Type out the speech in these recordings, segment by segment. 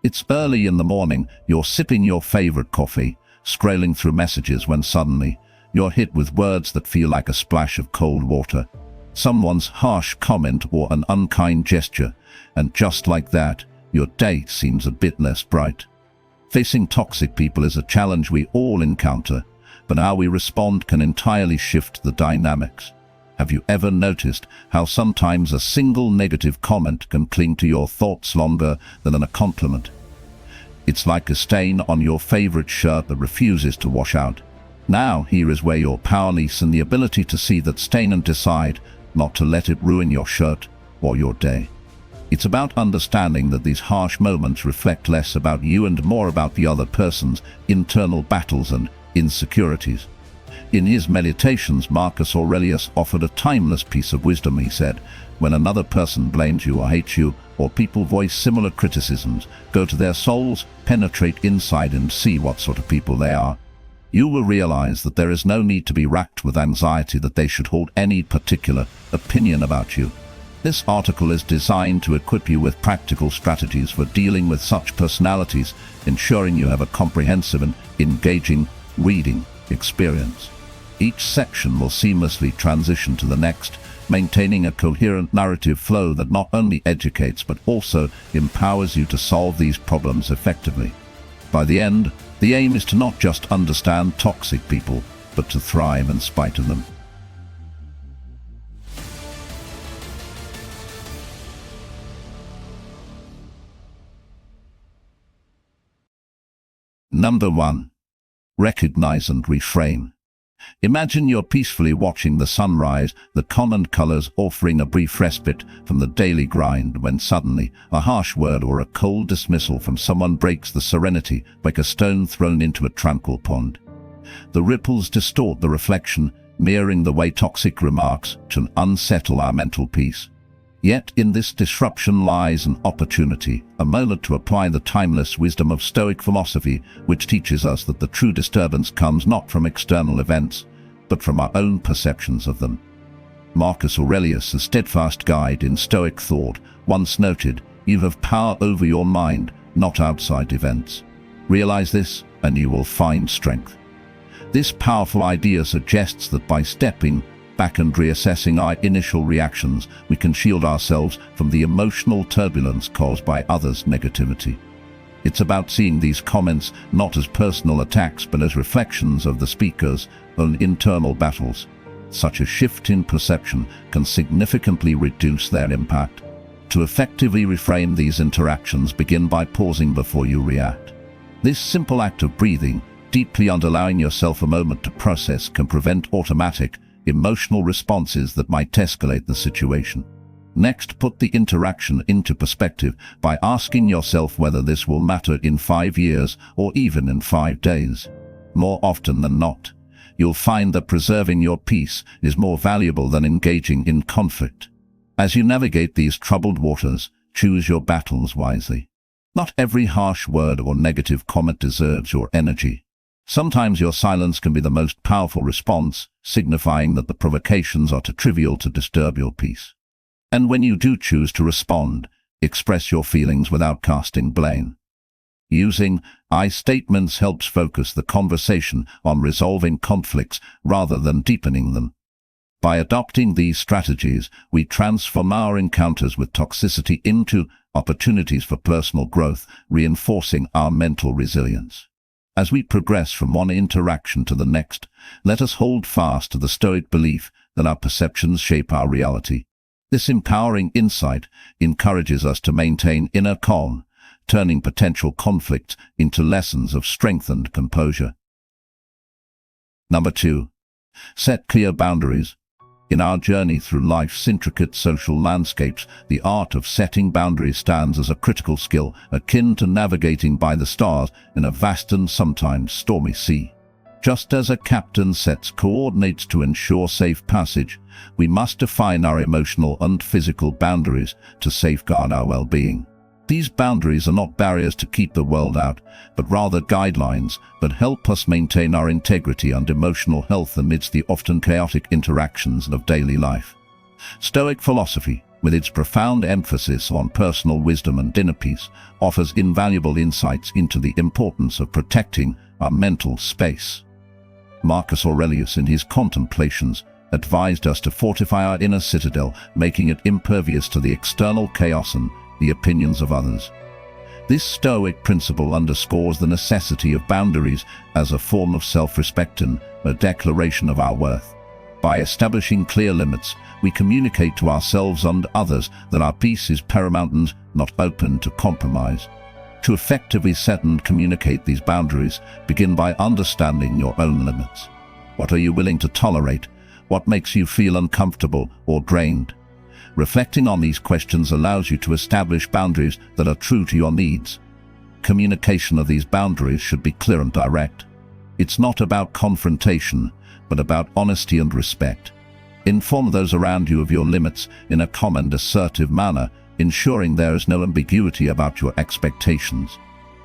It's early in the morning, you're sipping your favorite coffee, scrolling through messages when suddenly you're hit with words that feel like a splash of cold water. Someone's harsh comment or an unkind gesture, and just like that, your day seems a bit less bright. Facing toxic people is a challenge we all encounter, but how we respond can entirely shift the dynamics. Have you ever noticed how sometimes a single negative comment can cling to your thoughts longer than a compliment? It's like a stain on your favorite shirt that refuses to wash out. Now, here is where your power lies in the ability to see that stain and decide not to let it ruin your shirt or your day. It's about understanding that these harsh moments reflect less about you and more about the other person's internal battles and insecurities. In his meditations, Marcus Aurelius offered a timeless piece of wisdom. He said, "When another person blames you or hates you, or people voice similar criticisms, go to their souls, penetrate inside and see what sort of people they are. You will realize that there is no need to be racked with anxiety that they should hold any particular opinion about you." This article is designed to equip you with practical strategies for dealing with such personalities, ensuring you have a comprehensive and engaging reading experience. Each section will seamlessly transition to the next, maintaining a coherent narrative flow that not only educates but also empowers you to solve these problems effectively. By the end, the aim is to not just understand toxic people, but to thrive in spite of them. Number 1. Recognize and reframe. Imagine you're peacefully watching the sunrise, the common colors offering a brief respite from the daily grind, when suddenly a harsh word or a cold dismissal from someone breaks the serenity like a stone thrown into a tranquil pond. The ripples distort the reflection, mirroring the way toxic remarks can unsettle our mental peace. Yet in this disruption lies an opportunity, a moment to apply the timeless wisdom of Stoic philosophy, which teaches us that the true disturbance comes not from external events, but from our own perceptions of them. Marcus Aurelius, a steadfast guide in Stoic thought, once noted, "You have power over your mind, not outside events. Realize this, and you will find strength." This powerful idea suggests that by stepping back and reassessing our initial reactions, we can shield ourselves from the emotional turbulence caused by others' negativity. It's about seeing these comments not as personal attacks but as reflections of the speaker's own internal battles. Such a shift in perception can significantly reduce their impact. To effectively reframe these interactions, begin by pausing before you react. This simple act of breathing deeply and allowing yourself a moment to process can prevent automatic emotional responses that might escalate the situation. Next, put the interaction into perspective by asking yourself whether this will matter in 5 years or even in 5 days. More often than not, you'll find that preserving your peace is more valuable than engaging in conflict. As you navigate these troubled waters, choose your battles wisely. Not every harsh word or negative comment deserves your energy. Sometimes your silence can be the most powerful response, signifying that the provocations are too trivial to disturb your peace. And when you do choose to respond, express your feelings without casting blame. Using I statements helps focus the conversation on resolving conflicts rather than deepening them. By adopting these strategies, we transform our encounters with toxicity into opportunities for personal growth, reinforcing our mental resilience. As we progress from one interaction to the next, let us hold fast to the Stoic belief that our perceptions shape our reality. This empowering insight encourages us to maintain inner calm, turning potential conflicts into lessons of strength and composure. Number 2. Set clear boundaries. In our journey through life's intricate social landscapes, the art of setting boundaries stands as a critical skill, akin to navigating by the stars in a vast and sometimes stormy sea. Just as a captain sets coordinates to ensure safe passage, we must define our emotional and physical boundaries to safeguard our well-being. These boundaries are not barriers to keep the world out, but rather guidelines that help us maintain our integrity and emotional health amidst the often chaotic interactions of daily life. Stoic philosophy, with its profound emphasis on personal wisdom and inner peace, offers invaluable insights into the importance of protecting our mental space. Marcus Aurelius, in his Contemplations, advised us to fortify our inner citadel, making it impervious to the external chaos and the opinions of others. This Stoic principle underscores the necessity of boundaries as a form of self-respect and a declaration of our worth. By establishing clear limits, we communicate to ourselves and others that our peace is paramount and not open to compromise. To effectively set and communicate these boundaries, begin by understanding your own limits. What are you willing to tolerate? What makes you feel uncomfortable or drained? Reflecting on these questions allows you to establish boundaries that are true to your needs. Communication of these boundaries should be clear and direct. It's not about confrontation, but about honesty and respect. Inform those around you of your limits in a calm and assertive manner, ensuring there is no ambiguity about your expectations.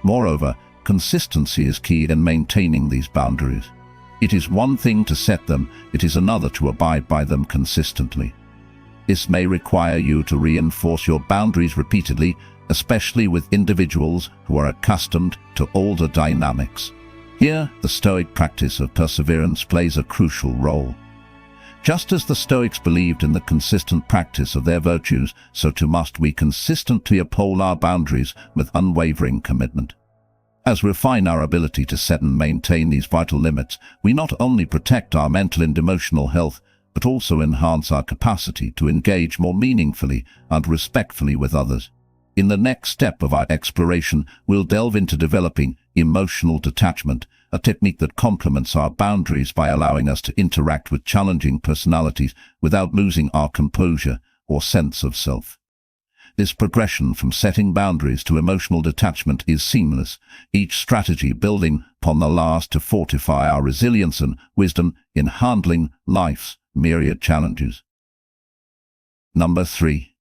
Moreover, consistency is key in maintaining these boundaries. It is one thing to set them, it is another to abide by them consistently. This may require you to reinforce your boundaries repeatedly, especially with individuals who are accustomed to older dynamics. Here, the Stoic practice of perseverance plays a crucial role. Just as the Stoics believed in the consistent practice of their virtues, so too must we consistently uphold our boundaries with unwavering commitment. As we refine our ability to set and maintain these vital limits, we not only protect our mental and emotional health, but also enhance our capacity to engage more meaningfully and respectfully with others. In the next step of our exploration, we'll delve into developing emotional detachment, a technique that complements our boundaries by allowing us to interact with challenging personalities without losing our composure or sense of self. This progression from setting boundaries to emotional detachment is seamless, each strategy building upon the last to fortify our resilience and wisdom in handling life's myriad challenges. Number 3.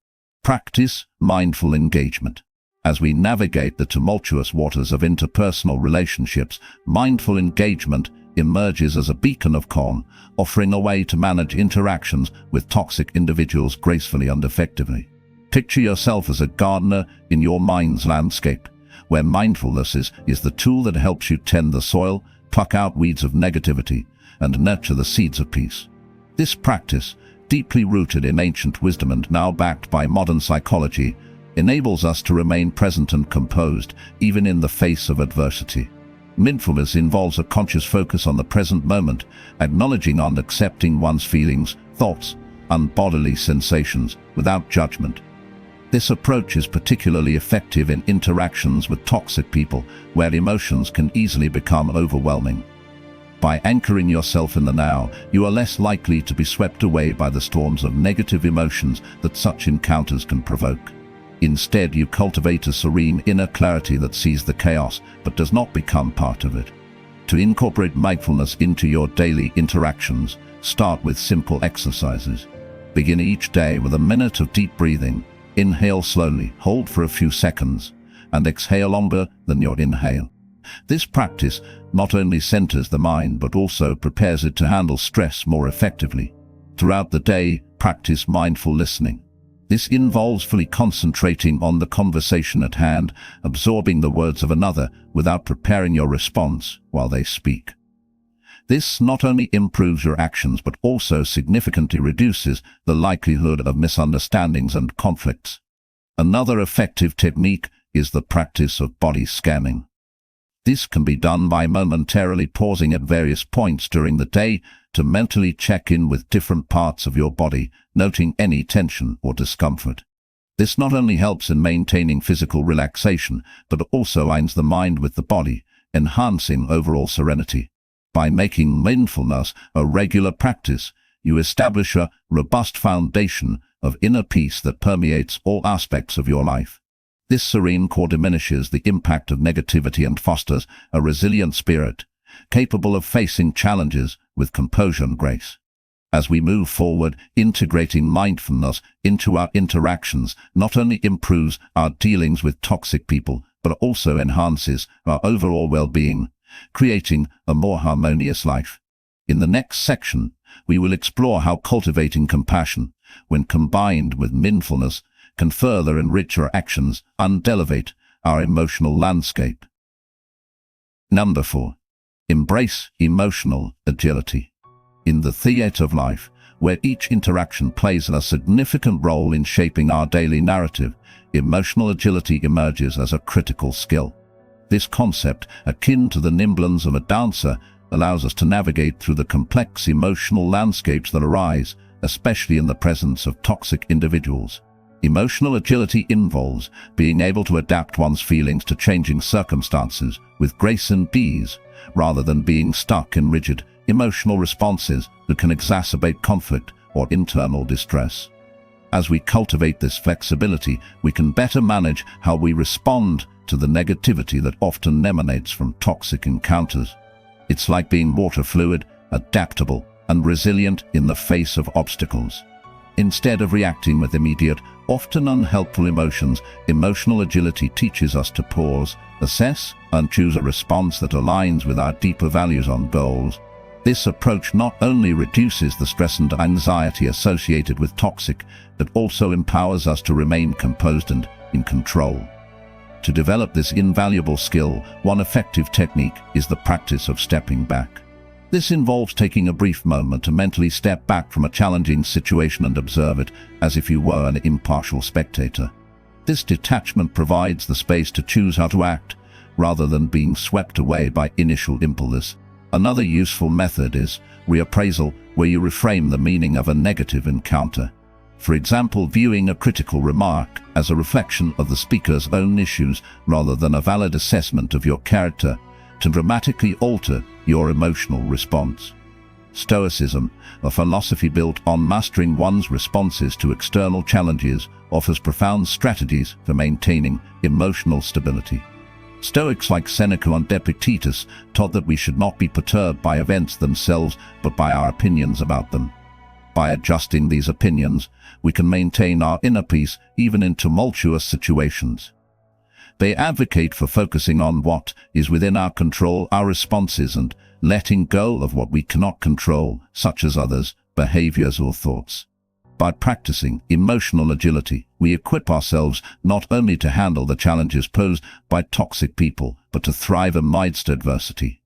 Practice mindful engagement. As we navigate the tumultuous waters of interpersonal relationships, mindful engagement emerges as a beacon of calm, offering a way to manage interactions with toxic individuals gracefully and effectively. Picture yourself as a gardener in your mind's landscape, where mindfulness is the tool that helps you tend the soil, pluck out weeds of negativity, and nurture the seeds of peace. This practice, deeply rooted in ancient wisdom and now backed by modern psychology, enables us to remain present and composed, even in the face of adversity. Mindfulness involves a conscious focus on the present moment, acknowledging and accepting one's feelings, thoughts, and bodily sensations without judgment. This approach is particularly effective in interactions with toxic people, where emotions can easily become overwhelming. By anchoring yourself in the now, you are less likely to be swept away by the storms of negative emotions that such encounters can provoke. Instead, you cultivate a serene inner clarity that sees the chaos but does not become part of it. To incorporate mindfulness into your daily interactions, start with simple exercises. Begin each day with a minute of deep breathing. Inhale slowly, hold for a few seconds, and exhale longer than your inhale. This practice not only centers the mind but also prepares it to handle stress more effectively. Throughout the day, practice mindful listening. This involves fully concentrating on the conversation at hand, absorbing the words of another without preparing your response while they speak. This not only improves your actions but also significantly reduces the likelihood of misunderstandings and conflicts. Another effective technique is the practice of body scanning. This can be done by momentarily pausing at various points during the day to mentally check in with different parts of your body, noting any tension or discomfort. This not only helps in maintaining physical relaxation, but also aligns the mind with the body, enhancing overall serenity. By making mindfulness a regular practice, you establish a robust foundation of inner peace that permeates all aspects of your life. This serene core diminishes the impact of negativity and fosters a resilient spirit, capable of facing challenges with composure and grace. As we move forward, integrating mindfulness into our interactions not only improves our dealings with toxic people, but also enhances our overall well-being, creating a more harmonious life. In the next section, we will explore how cultivating compassion, when combined with mindfulness, can further enrich our actions and elevate our emotional landscape. Number 4. Embrace emotional agility. In the theatre of life, where each interaction plays a significant role in shaping our daily narrative, emotional agility emerges as a critical skill. This concept, akin to the nimbleness of a dancer, allows us to navigate through the complex emotional landscapes that arise, especially in the presence of toxic individuals. Emotional agility involves being able to adapt one's feelings to changing circumstances with grace and ease, rather than being stuck in rigid, emotional responses that can exacerbate conflict or internal distress. As we cultivate this flexibility, we can better manage how we respond to the negativity that often emanates from toxic encounters. It's like being water fluid, adaptable, and resilient in the face of obstacles. Instead of reacting with immediate, often unhelpful emotions, emotional agility teaches us to pause, assess, and choose a response that aligns with our deeper values and goals. This approach not only reduces the stress and anxiety associated with toxic, but also empowers us to remain composed and in control. To develop this invaluable skill, one effective technique is the practice of stepping back. This involves taking a brief moment to mentally step back from a challenging situation and observe it as if you were an impartial spectator. This detachment provides the space to choose how to act, rather than being swept away by initial impulse. Another useful method is reappraisal, where you reframe the meaning of a negative encounter. For example, viewing a critical remark as a reflection of the speaker's own issues rather than a valid assessment of your character, to dramatically alter your emotional response. Stoicism, a philosophy built on mastering one's responses to external challenges, offers profound strategies for maintaining emotional stability. Stoics like Seneca and Epictetus taught that we should not be perturbed by events themselves, but by our opinions about them. By adjusting these opinions, we can maintain our inner peace even in tumultuous situations. They advocate for focusing on what is within our control, our responses, and letting go of what we cannot control, such as others, behaviors, or thoughts. By practicing emotional agility, we equip ourselves not only to handle the challenges posed by toxic people, but to thrive amidst adversity.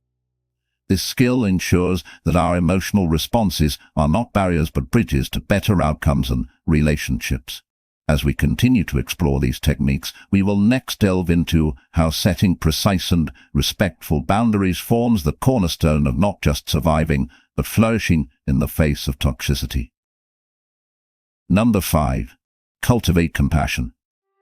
This skill ensures that our emotional responses are not barriers but bridges to better outcomes and relationships. As we continue to explore these techniques, we will next delve into how setting precise and respectful boundaries forms the cornerstone of not just surviving, but flourishing in the face of toxicity. Number 5. Cultivate compassion.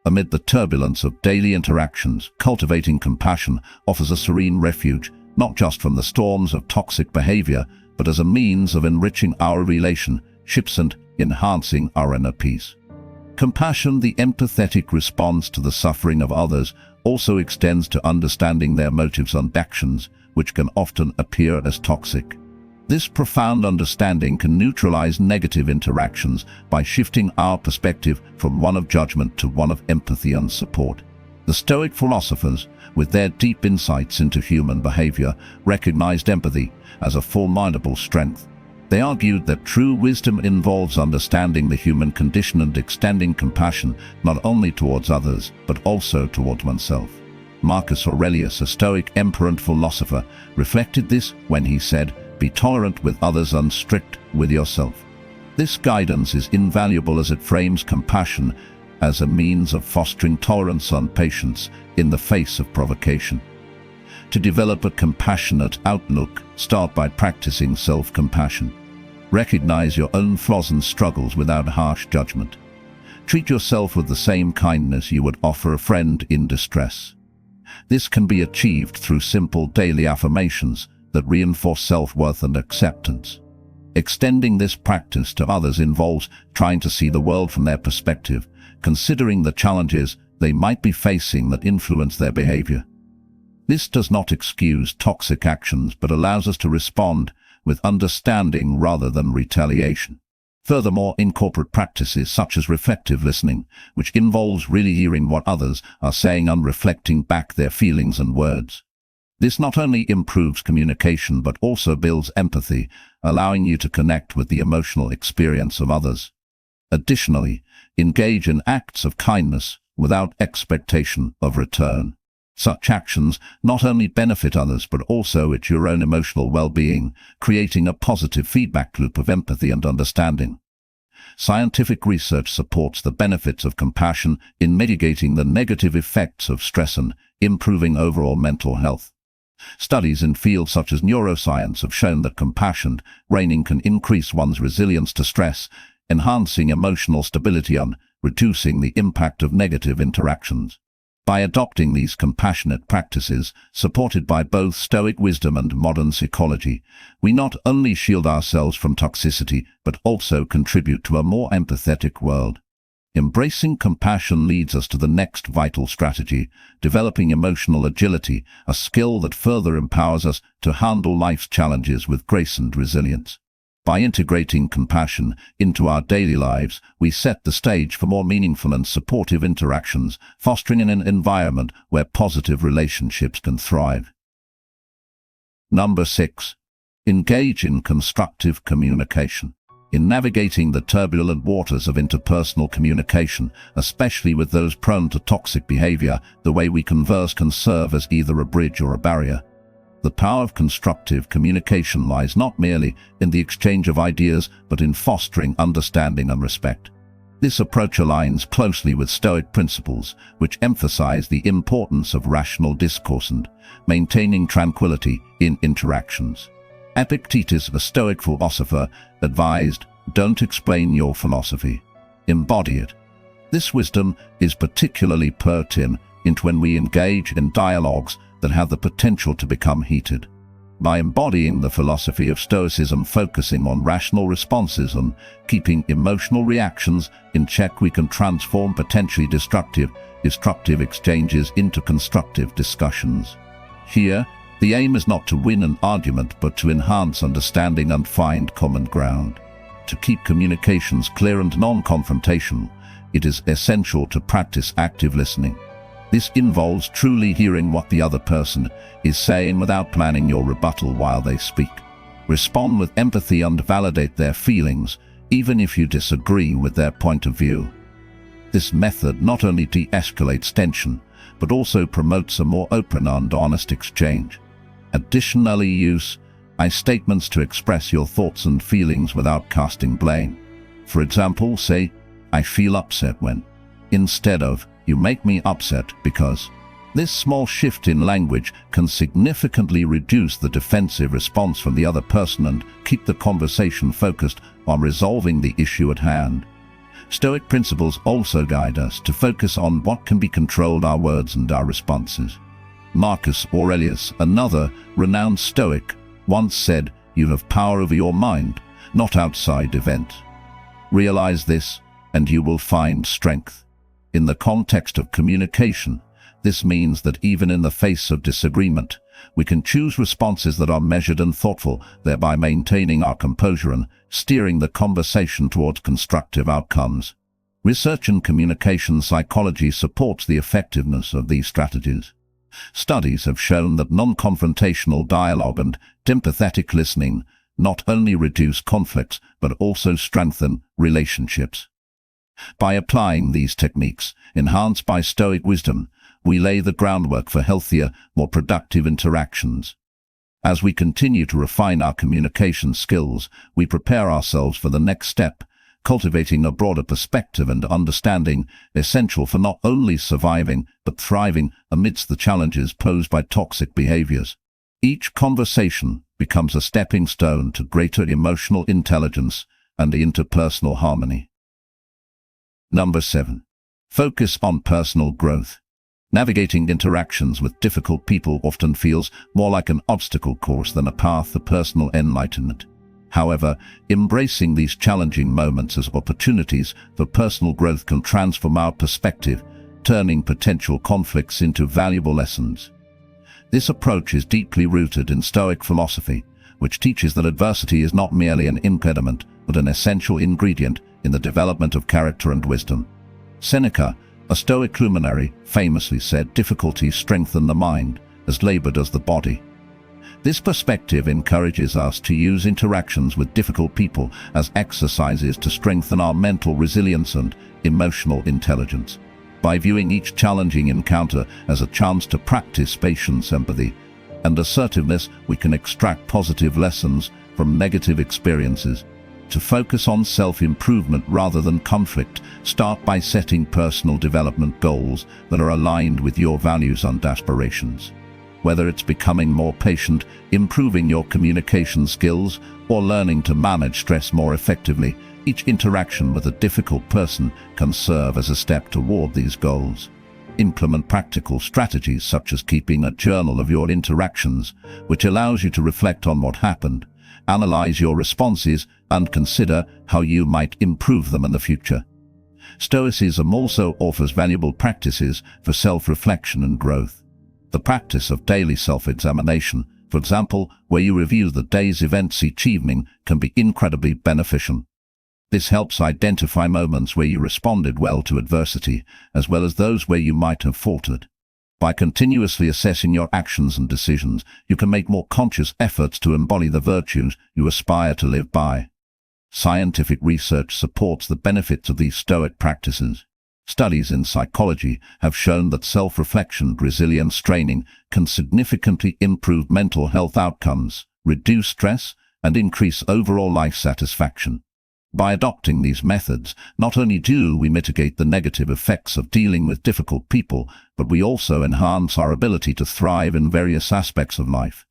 Amid the turbulence of daily interactions, cultivating compassion offers a serene refuge, not just from the storms of toxic behavior, but as a means of enriching our relationships and enhancing our inner peace. Compassion, the empathetic response to the suffering of others, also extends to understanding their motives and actions, which can often appear as toxic. This profound understanding can neutralize negative interactions by shifting our perspective from one of judgment to one of empathy and support. The Stoic philosophers, with their deep insights into human behavior, recognized empathy as a formidable strength. They argued that true wisdom involves understanding the human condition and extending compassion not only towards others, but also towards oneself. Marcus Aurelius, a Stoic emperor and philosopher, reflected this when he said, "Be tolerant with others and strict with yourself." This guidance is invaluable as it frames compassion as a means of fostering tolerance and patience in the face of provocation. To develop a compassionate outlook, start by practicing self-compassion. Recognize your own flaws and struggles without harsh judgment. Treat yourself with the same kindness you would offer a friend in distress. This can be achieved through simple daily affirmations that reinforce self-worth and acceptance. Extending this practice to others involves trying to see the world from their perspective, considering the challenges they might be facing that influence their behavior. This does not excuse toxic actions, but allows us to respond with understanding rather than retaliation. Furthermore, incorporate practices such as reflective listening, which involves really hearing what others are saying and reflecting back their feelings and words. This not only improves communication but also builds empathy, allowing you to connect with the emotional experience of others. Additionally, engage in acts of kindness without expectation of return. Such actions not only benefit others but also your own emotional well-being, creating a positive feedback loop of empathy and understanding. Scientific research supports the benefits of compassion in mitigating the negative effects of stress and improving overall mental health. Studies in fields such as neuroscience have shown that compassion training can increase one's resilience to stress, enhancing emotional stability and reducing the impact of negative interactions. By adopting these compassionate practices, supported by both Stoic wisdom and modern psychology, we not only shield ourselves from toxicity but also contribute to a more empathetic world. Embracing compassion leads us to the next vital strategy, developing emotional agility, a skill that further empowers us to handle life's challenges with grace and resilience. By integrating compassion into our daily lives, we set the stage for more meaningful and supportive interactions, fostering an environment where positive relationships can thrive. Number 6. Engage in constructive communication. In navigating the turbulent waters of interpersonal communication, especially with those prone to toxic behavior, the way we converse can serve as either a bridge or a barrier. The power of constructive communication lies not merely in the exchange of ideas, but in fostering understanding and respect. This approach aligns closely with Stoic principles, which emphasize the importance of rational discourse and maintaining tranquility in interactions. Epictetus, a Stoic philosopher, advised, "Don't explain your philosophy, embody it." This wisdom is particularly pertinent when we engage in dialogues that have the potential to become heated. By embodying the philosophy of Stoicism, focusing on rational responses and keeping emotional reactions in check, we can transform potentially destructive exchanges into constructive discussions. Here, the aim is not to win an argument but to enhance understanding and find common ground. To keep communications clear and non-confrontational, it is essential to practice active listening. This involves truly hearing what the other person is saying without planning your rebuttal while they speak. Respond with empathy and validate their feelings, even if you disagree with their point of view. This method not only de-escalates tension, but also promotes a more open and honest exchange. Additionally, use I statements to express your thoughts and feelings without casting blame. For example, say, "I feel upset when," instead of, "You make me upset because." This small shift in language can significantly reduce the defensive response from the other person and keep the conversation focused on resolving the issue at hand. Stoic principles also guide us to focus on what can be controlled: our words and our responses. Marcus Aurelius, another renowned Stoic, once said, "You have power over your mind, not outside events. Realize this, and you will find strength." In the context of communication, this means that even in the face of disagreement, we can choose responses that are measured and thoughtful, thereby maintaining our composure and steering the conversation towards constructive outcomes. Research in communication psychology supports the effectiveness of these strategies. Studies have shown that non-confrontational dialogue and empathetic listening not only reduce conflicts but also strengthen relationships. By applying these techniques, enhanced by Stoic wisdom, we lay the groundwork for healthier, more productive interactions. As we continue to refine our communication skills, we prepare ourselves for the next step, cultivating a broader perspective and understanding, essential for not only surviving but thriving amidst the challenges posed by toxic behaviors. Each conversation becomes a stepping stone to greater emotional intelligence and interpersonal harmony. Number 7. Focus on personal growth. Navigating interactions with difficult people often feels more like an obstacle course than a path to personal enlightenment. However, embracing these challenging moments as opportunities for personal growth can transform our perspective, turning potential conflicts into valuable lessons. This approach is deeply rooted in Stoic philosophy, which teaches that adversity is not merely an impediment, but an essential ingredient in the development of character and wisdom. Seneca, a Stoic luminary, famously said, "Difficulties strengthen the mind, as labor does the body. This perspective encourages us to use interactions with difficult people as exercises to strengthen our mental resilience and emotional intelligence. By viewing each challenging encounter as a chance to practice patience, empathy, and assertiveness, we can extract positive lessons from negative experiences. To focus on self-improvement rather than conflict, start by setting personal development goals that are aligned with your values and aspirations. Whether it's becoming more patient, improving your communication skills, or learning to manage stress more effectively, each interaction with a difficult person can serve as a step toward these goals. Implement practical strategies such as keeping a journal of your interactions, which allows you to reflect on what happened, analyze your responses, and consider how you might improve them in the future. Stoicism also offers valuable practices for self-reflection and growth. The practice of daily self-examination, for example, where you review the day's events each evening, can be incredibly beneficial. This helps identify moments where you responded well to adversity, as well as those where you might have faltered. By continuously assessing your actions and decisions, you can make more conscious efforts to embody the virtues you aspire to live by. Scientific research supports the benefits of these Stoic practices. Studies in psychology have shown that self-reflection and resilience training can significantly improve mental health outcomes, reduce stress, and increase overall life satisfaction. By adopting these methods, not only do we mitigate the negative effects of dealing with difficult people, but we also enhance our ability to thrive in various aspects of life.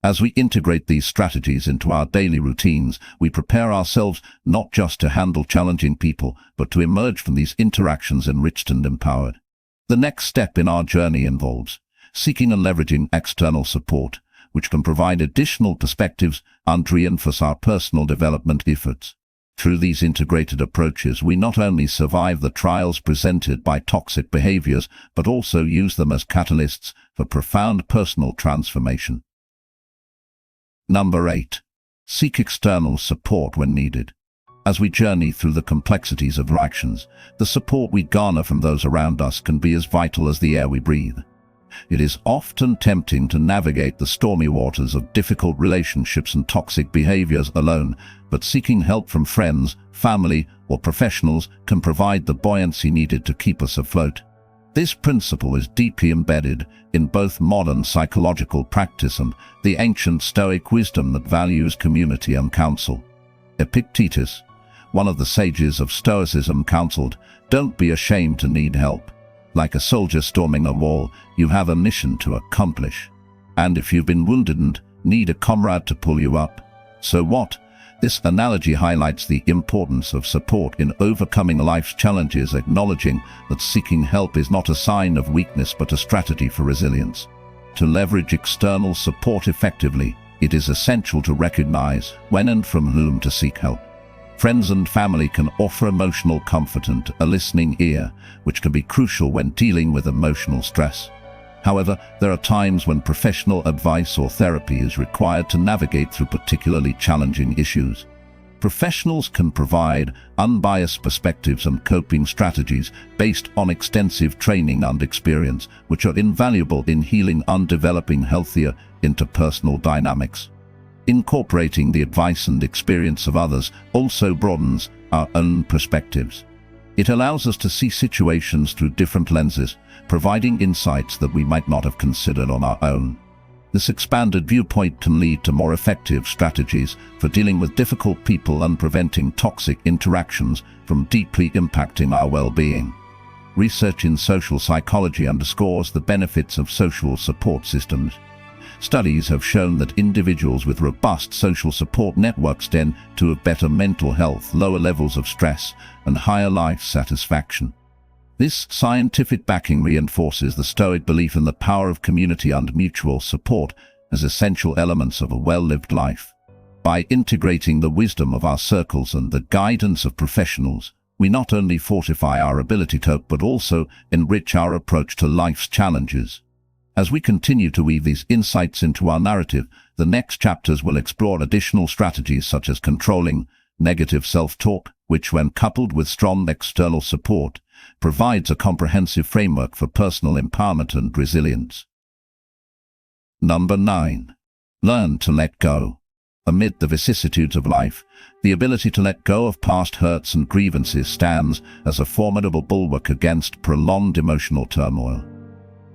As we integrate these strategies into our daily routines, we prepare ourselves not just to handle challenging people, but to emerge from these interactions enriched and empowered. The next step in our journey involves seeking and leveraging external support, which can provide additional perspectives and reinforce our personal development efforts. Through these integrated approaches, we not only survive the trials presented by toxic behaviors, but also use them as catalysts for profound personal transformation. Number 8. Seek external support when needed. As we journey through the complexities of actions, the support we garner from those around us can be as vital as the air we breathe. It is often tempting to navigate the stormy waters of difficult relationships and toxic behaviors alone, but seeking help from friends, family, or professionals can provide the buoyancy needed to keep us afloat. This principle is deeply embedded in both modern psychological practice and the ancient Stoic wisdom that values community and counsel. Epictetus, one of the sages of Stoicism, counseled, "Don't be ashamed to need help. Like a soldier storming a wall, you have a mission to accomplish. And if you've been wounded and need a comrade to pull you up, so what?" This analogy highlights the importance of support in overcoming life's challenges, acknowledging that seeking help is not a sign of weakness but a strategy for resilience. To leverage external support effectively, it is essential to recognize when and from whom to seek help. Friends and family can offer emotional comfort and a listening ear, which can be crucial when dealing with emotional stress. However, there are times when professional advice or therapy is required to navigate through particularly challenging issues. Professionals can provide unbiased perspectives and coping strategies based on extensive training and experience, which are invaluable in healing and developing healthier interpersonal dynamics. Incorporating the advice and experience of others also broadens our own perspectives. It allows us to see situations through different lenses, providing insights that we might not have considered on our own. This expanded viewpoint can lead to more effective strategies for dealing with difficult people and preventing toxic interactions from deeply impacting our well-being. Research in social psychology underscores the benefits of social support systems. Studies have shown that individuals with robust social support networks tend to have better mental health, lower levels of stress, and higher life satisfaction. This scientific backing reinforces the Stoic belief in the power of community and mutual support as essential elements of a well-lived life. By integrating the wisdom of our circles and the guidance of professionals, we not only fortify our ability to cope but also enrich our approach to life's challenges. As we continue to weave these insights into our narrative, the next chapters will explore additional strategies such as controlling negative self-talk, which, when coupled with strong external support, provides a comprehensive framework for personal empowerment and resilience. Number 9. Learn to let go. Amid the vicissitudes of life, the ability to let go of past hurts and grievances stands as a formidable bulwark against prolonged emotional turmoil.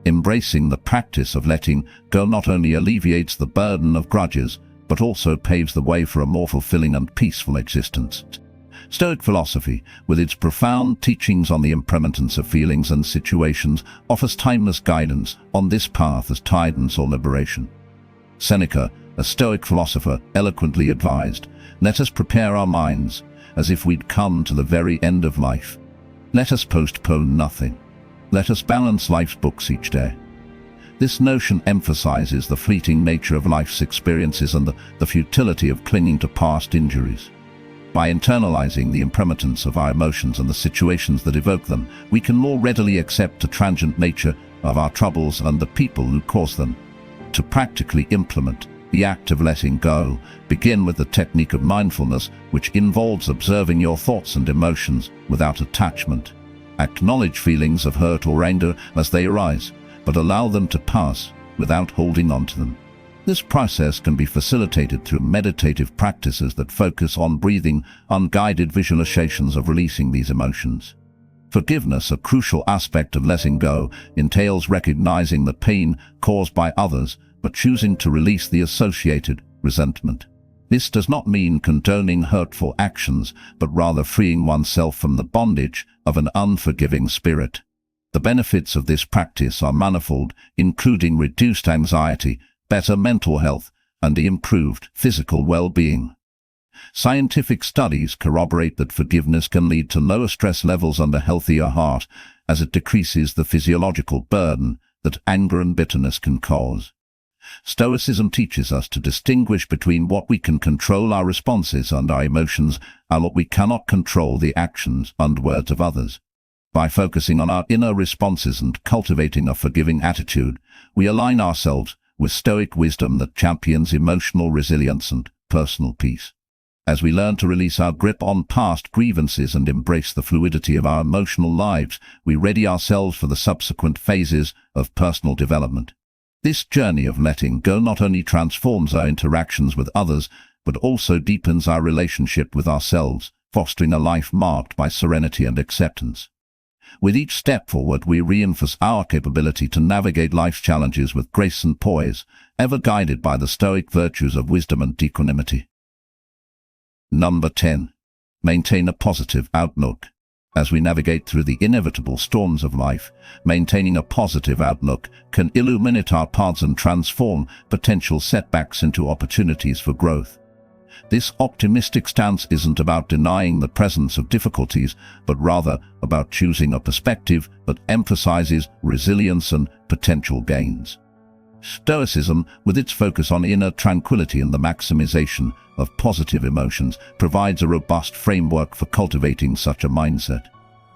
Embracing the practice of letting go not only alleviates the burden of grudges, but also paves the way for a more fulfilling and peaceful existence. Stoic philosophy, with its profound teachings on the impermanence of feelings and situations, offers timeless guidance on this path as guidance or liberation. Seneca, a Stoic philosopher, eloquently advised, "Let us prepare our minds as if we'd come to the very end of life. Let us postpone nothing. Let us balance life's books each day." This notion emphasizes the fleeting nature of life's experiences and the futility of clinging to past injuries. By internalizing the impermanence of our emotions and the situations that evoke them, we can more readily accept the transient nature of our troubles and the people who cause them. To practically implement the act of letting go, begin with the technique of mindfulness, which involves observing your thoughts and emotions without attachment. Acknowledge feelings of hurt or anger as they arise, but allow them to pass without holding on to them. This process can be facilitated through meditative practices that focus on breathing, unguided visualizations of releasing these emotions. Forgiveness, a crucial aspect of letting go, entails recognizing the pain caused by others, but choosing to release the associated resentment. This does not mean condoning hurtful actions, but rather freeing oneself from the bondage of an unforgiving spirit. The benefits of this practice are manifold, including reduced anxiety, better mental health, and improved physical well-being. Scientific studies corroborate that forgiveness can lead to lower stress levels and a healthier heart, as it decreases the physiological burden that anger and bitterness can cause. Stoicism teaches us to distinguish between what we can control, our responses and our emotions, and what we cannot control, the actions and words of others. By focusing on our inner responses and cultivating a forgiving attitude, we align ourselves with Stoic wisdom that champions emotional resilience and personal peace. As we learn to release our grip on past grievances and embrace the fluidity of our emotional lives, we ready ourselves for the subsequent phases of personal development. This journey of letting go not only transforms our interactions with others, but also deepens our relationship with ourselves, fostering a life marked by serenity and acceptance. With each step forward, we reinforce our capability to navigate life's challenges with grace and poise, ever guided by the Stoic virtues of wisdom and equanimity. Number 10. Maintain a positive outlook. As we navigate through the inevitable storms of life, maintaining a positive outlook can illuminate our paths and transform potential setbacks into opportunities for growth. This optimistic stance isn't about denying the presence of difficulties, but rather about choosing a perspective that emphasizes resilience and potential gains. Stoicism, with its focus on inner tranquility and the maximization of positive emotions, provides a robust framework for cultivating such a mindset.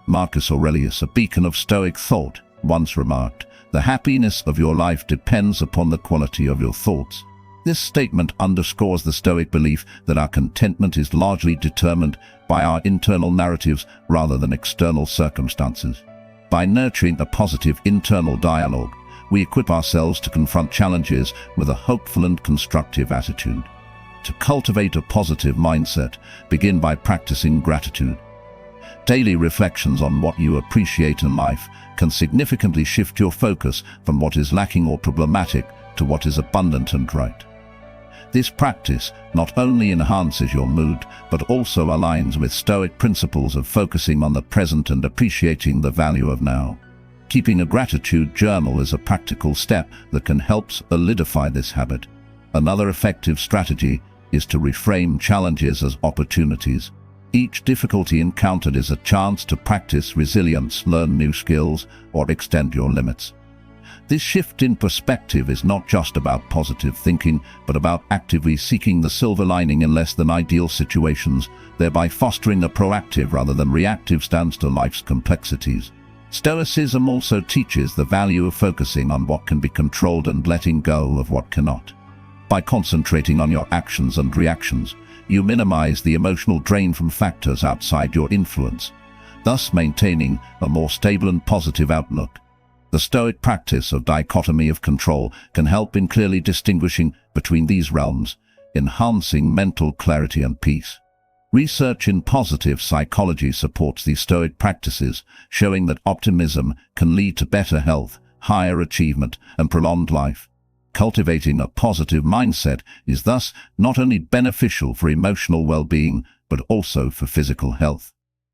Marcus Aurelius, a beacon of Stoic thought, once remarked, "The happiness of your life depends upon the quality of your thoughts." This statement underscores the Stoic belief that our contentment is largely determined by our internal narratives rather than external circumstances. By nurturing a positive internal dialogue, we equip ourselves to confront challenges with a hopeful and constructive attitude. To cultivate a positive mindset, begin by practicing gratitude. Daily reflections on what you appreciate in life can significantly shift your focus from what is lacking or problematic to what is abundant and right. This practice not only enhances your mood, but also aligns with Stoic principles of focusing on the present and appreciating the value of now. Keeping a gratitude journal is a practical step that can help solidify this habit. Another effective strategy is to reframe challenges as opportunities. Each difficulty encountered is a chance to practice resilience, learn new skills, or extend your limits. This shift in perspective is not just about positive thinking, but about actively seeking the silver lining in less than ideal situations, thereby fostering a proactive rather than reactive stance to life's complexities. Stoicism also teaches the value of focusing on what can be controlled and letting go of what cannot. By concentrating on your actions and reactions, you minimize the emotional drain from factors outside your influence, thus maintaining a more stable and positive outlook. The Stoic practice of dichotomy of control can help in clearly distinguishing between these realms, enhancing mental clarity and peace. Research in positive psychology supports these Stoic practices, showing that optimism can lead to better health, higher achievement, and prolonged life. Cultivating a positive mindset is thus not only beneficial for emotional well-being, but also for physical health.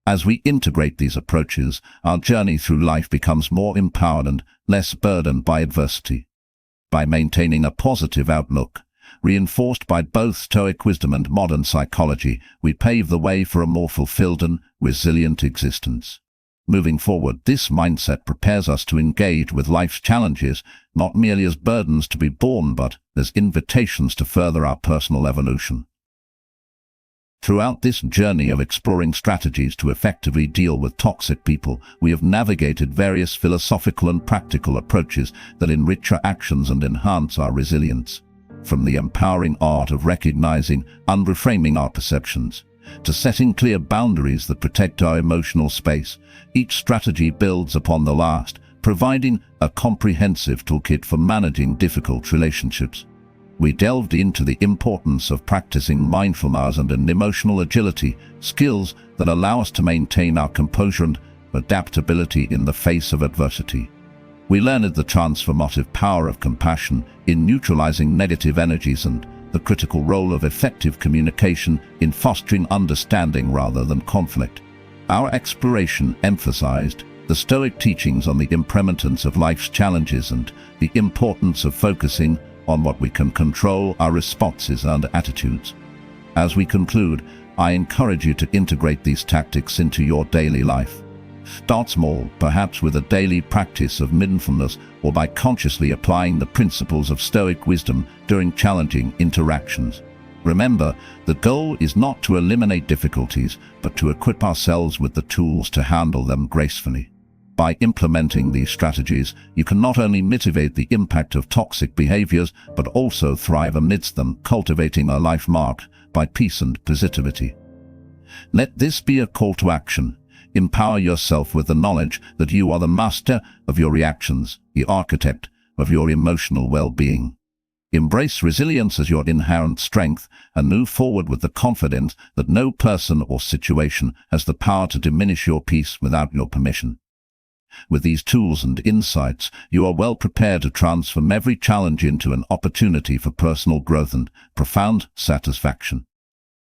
As we integrate these approaches, our journey through life becomes more empowered and less burdened by adversity. By maintaining a positive outlook, reinforced by both Stoic wisdom and modern psychology, we pave the way for a more fulfilled and resilient existence. Moving forward, this mindset prepares us to engage with life's challenges, not merely as burdens to be borne, but as invitations to further our personal evolution. Throughout this journey of exploring strategies to effectively deal with toxic people, we have navigated various philosophical and practical approaches that enrich our actions and enhance our resilience. From the empowering art of recognizing and reframing our perceptions, to setting clear boundaries that protect our emotional space, each strategy builds upon the last, providing a comprehensive toolkit for managing difficult relationships. We delved into the importance of practicing mindfulness and emotional agility, skills that allow us to maintain our composure and adaptability in the face of adversity. We learned the transformative power of compassion in neutralizing negative energies and the critical role of effective communication in fostering understanding rather than conflict. Our exploration emphasized the Stoic teachings on the impermanence of life's challenges and the importance of focusing on what we can control, our responses and attitudes. As we conclude, I encourage you to integrate these tactics into your daily life. Start small, perhaps with a daily practice of mindfulness or by consciously applying the principles of Stoic wisdom during challenging interactions. Remember, the goal is not to eliminate difficulties, but to equip ourselves with the tools to handle them gracefully. By implementing these strategies, you can not only mitigate the impact of toxic behaviors, but also thrive amidst them, cultivating a life marked by peace and positivity. Let this be a call to action. Empower yourself with the knowledge that you are the master of your reactions, the architect of your emotional well-being. Embrace resilience as your inherent strength and move forward with the confidence that no person or situation has the power to diminish your peace without your permission. With these tools and insights, you are well prepared to transform every challenge into an opportunity for personal growth and profound satisfaction.